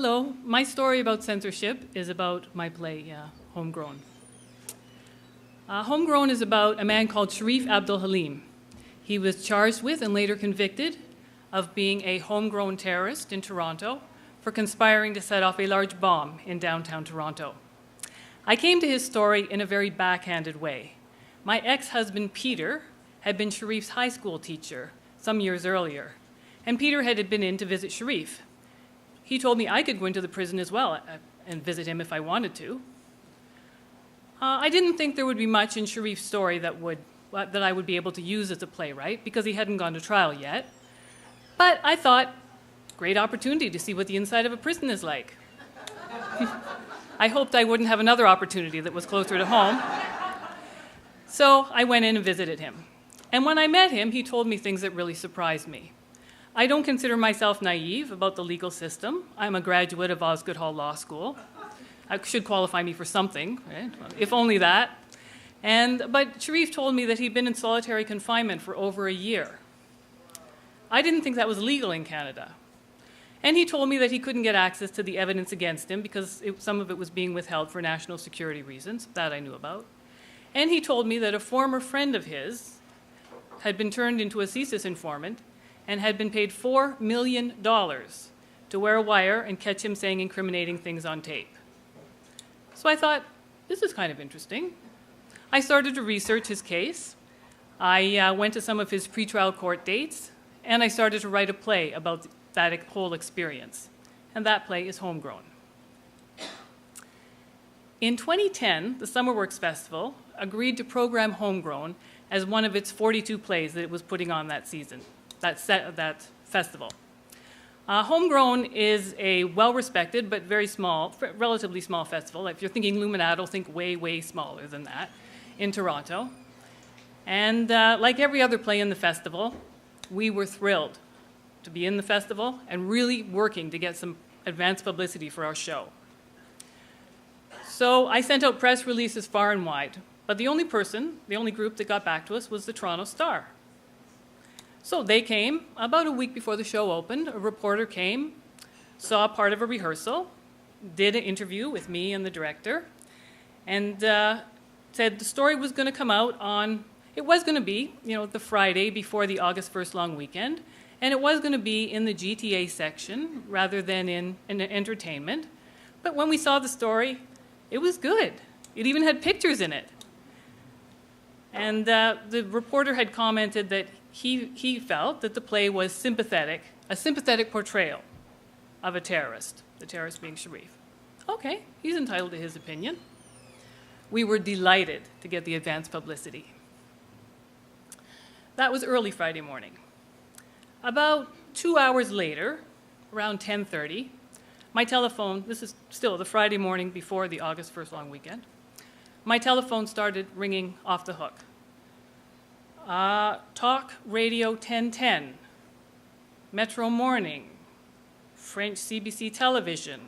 Hello, my story about censorship is about my play, Homegrown. Homegrown is about a man called Sharif Abdul Halim. He was charged with and later convicted of being a homegrown terrorist in Toronto for conspiring to set off a large bomb in downtown Toronto. I came to his story in a very backhanded way. My ex-husband Peter had been Sharif's high school teacher some years earlier, and Peter had been in to visit Sharif. He told me I could go into the prison as well and visit him if I wanted to. I didn't think there would be much in Sharif's story that I would be able to use as a playwright because he hadn't gone to trial yet. But I thought, great opportunity to see what the inside of a prison is like. I hoped I wouldn't have another opportunity that was closer to home. So I went in and visited him. And when I met him, he told me things that really surprised me. I don't consider myself naive about the legal system. I'm a graduate of Osgoode Hall Law School. That should qualify me for something, right? If only that. But Sharif told me that he'd been in solitary confinement for over a year. I didn't think that was legal in Canada. And he told me that he couldn't get access to the evidence against him because some of it was being withheld for national security reasons. That I knew about. And he told me that a former friend of his had been turned into a CSIS informant and had been paid $4 million to wear a wire and catch him saying incriminating things on tape. So I thought, this is kind of interesting. I started to research his case. I went to some of his pretrial court dates, and I started to write a play about that whole experience. And that play is Homegrown. In 2010, the Summer Works Festival agreed to program Homegrown as one of its 42 plays that it was putting on that season, that festival. Homegrown is a well-respected but very small, relatively small festival. If you're thinking Luminato, think way, way smaller than that in Toronto. And like every other play in the festival, we were thrilled to be in the festival and really working to get some advance publicity for our show. So I sent out press releases far and wide, but the only group that got back to us was the Toronto Star. So they came about a week before the show opened. A reporter came, saw part of a rehearsal, did an interview with me and the director, and said the story was going to come out it was going to be, the Friday before the August 1st long weekend, and it was going to be in the GTA section rather than in entertainment. But when we saw the story, it was good. It even had pictures in it. And the reporter had commented that he felt that the play was a sympathetic portrayal of a terrorist, the terrorist being Sharif. Okay, he's entitled to his opinion. We were delighted to get the advance publicity. That was early Friday morning. About 2 hours later, around 10:30, my telephone, this is still the Friday morning before the August 1st long weekend, my telephone started ringing off the hook. Talk Radio 1010, Metro Morning, French CBC Television,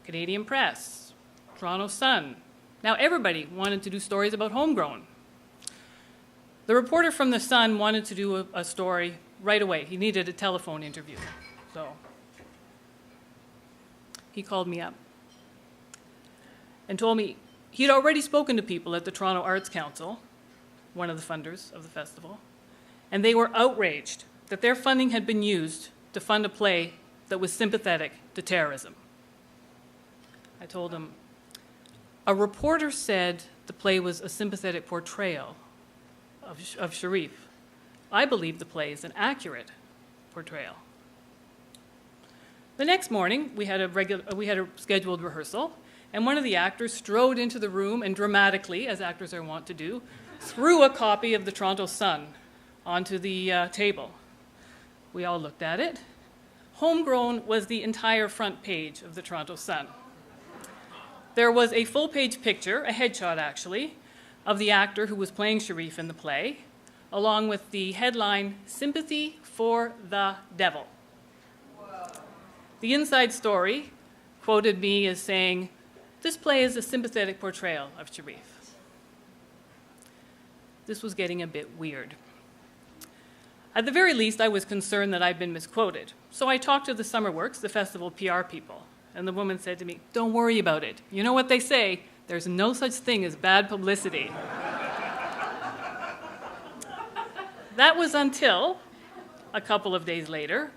Canadian Press, Toronto Sun. Now everybody wanted to do stories about Homegrown. The reporter from the Sun wanted to do a story right away. He needed a telephone interview. So he called me up and told me he'd already spoken to people at the Toronto Arts Council, one of the funders of the festival, and they were outraged that their funding had been used to fund a play that was sympathetic to terrorism. I told him, a reporter said the play was a sympathetic portrayal of Sharif. I believe the play is an accurate portrayal. The next morning, we had a scheduled rehearsal, and one of the actors strode into the room and dramatically, as actors are wont to do, threw a copy of the Toronto Sun onto the table. We all looked at it. Homegrown was the entire front page of the Toronto Sun. There was a full-page picture, a headshot actually, of the actor who was playing Sharif in the play, along with the headline, "Sympathy for the Devil." Wow. The inside story quoted me as saying, "This play is a sympathetic portrayal of Sharif." This was getting a bit weird. At the very least, I was concerned that I'd been misquoted. So I talked to the SummerWorks, the festival PR people, and the woman said to me, "Don't worry about it. You know what they say, there's no such thing as bad publicity." That was until, a couple of days later,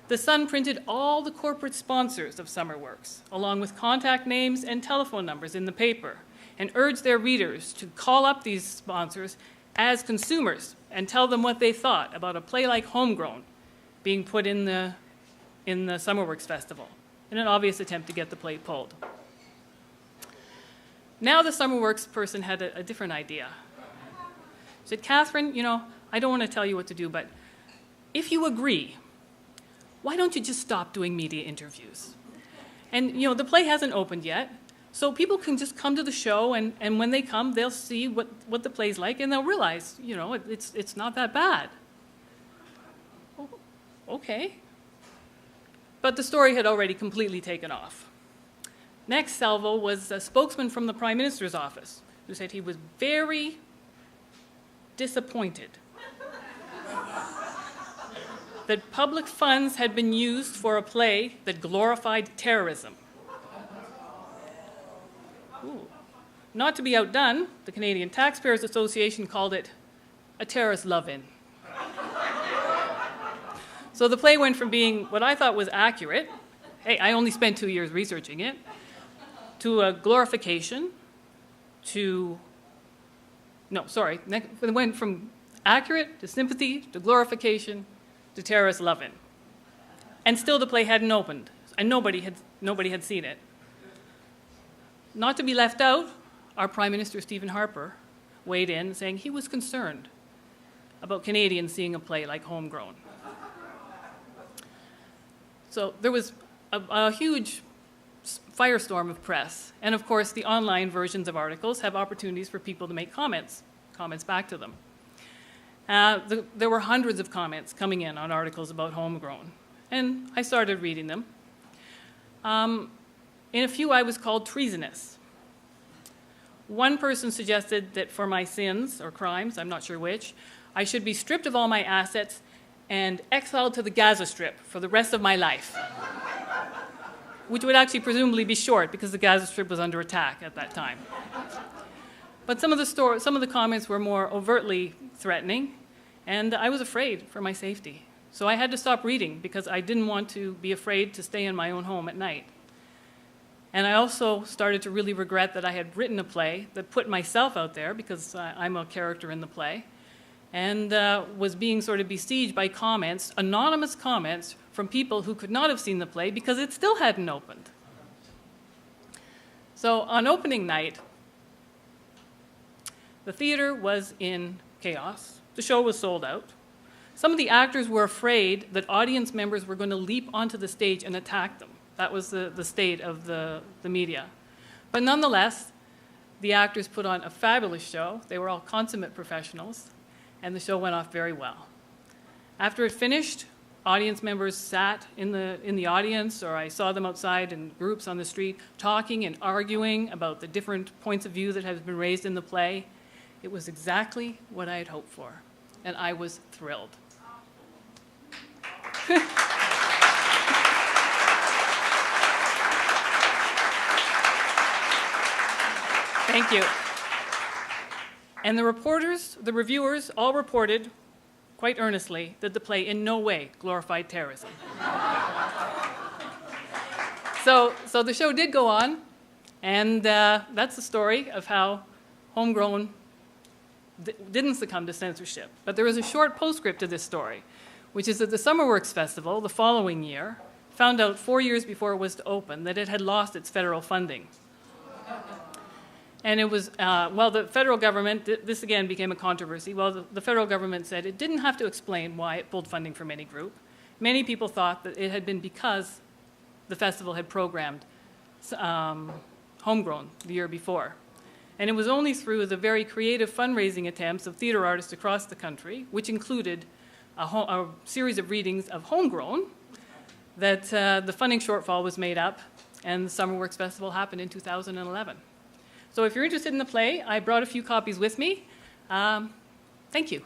the Sun printed all the corporate sponsors of SummerWorks, along with contact names and telephone numbers in the paper, and urged their readers to call up these sponsors as consumers and tell them what they thought about a play like Homegrown being put in the SummerWorks Festival, in an obvious attempt to get the play pulled. Now the SummerWorks person had a different idea. She said, "Catherine, you know, I don't want to tell you what to do, but if you agree, why don't you just stop doing media interviews? And, you know, the play hasn't opened yet, so people can just come to the show, and when they come, they'll see what the play's like, and they'll realize, you know, it's not that bad." Oh, okay. But the story had already completely taken off. Next salvo was a spokesman from the Prime Minister's office who said he was very disappointed that public funds had been used for a play that glorified terrorism. Ooh. Not to be outdone, the Canadian Taxpayers Association called it a terrorist love-in. So the play went from being what I thought was accurate, hey, I only spent 2 years researching it, to a glorification, it went from accurate to sympathy to glorification to terrorist love-in. And still the play hadn't opened, and nobody had seen it. Not to be left out, our Prime Minister, Stephen Harper, weighed in, saying he was concerned about Canadians seeing a play like Homegrown. So there was a huge firestorm of press, and of course the online versions of articles have opportunities for people to make comments back to them. There were hundreds of comments coming in on articles about Homegrown, and I started reading them. In a few I was called treasonous. One person suggested that for my sins or crimes, I'm not sure which, I should be stripped of all my assets and exiled to the Gaza Strip for the rest of my life, which would actually presumably be short because the Gaza Strip was under attack at that time. But some of the comments were more overtly threatening, and I was afraid for my safety. So I had to stop reading because I didn't want to be afraid to stay in my own home at night. And I also started to really regret that I had written a play that put myself out there, because I'm a character in the play, and was being sort of besieged by comments, anonymous comments, from people who could not have seen the play because it still hadn't opened. So on opening night, the theater was in chaos. The show was sold out. Some of the actors were afraid that audience members were going to leap onto the stage and attack them. That was the state of the media. But nonetheless, the actors put on a fabulous show. They were all consummate professionals, and the show went off very well. After it finished, audience members sat in the audience, or I saw them outside in groups on the street, talking and arguing about the different points of view that have been raised in the play. It was exactly what I had hoped for, and I was thrilled. Thank you. And the reviewers all reported quite earnestly that the play in no way glorified terrorism. So the show did go on, and that's the story of how Homegrown didn't succumb to censorship. But there is a short postscript to this story, which is that the SummerWorks Festival, the following year, found out 4 years before it was to open that it had lost its federal funding. And it was, the federal government, this again became a controversy. The federal government said it didn't have to explain why it pulled funding from any group. Many people thought that it had been because the festival had programmed Homegrown the year before. And it was only through the very creative fundraising attempts of theater artists across the country, which included a series of readings of Homegrown, that the funding shortfall was made up, and the SummerWorks Festival happened in 2011. So if you're interested in the play, I brought a few copies with me. Thank you.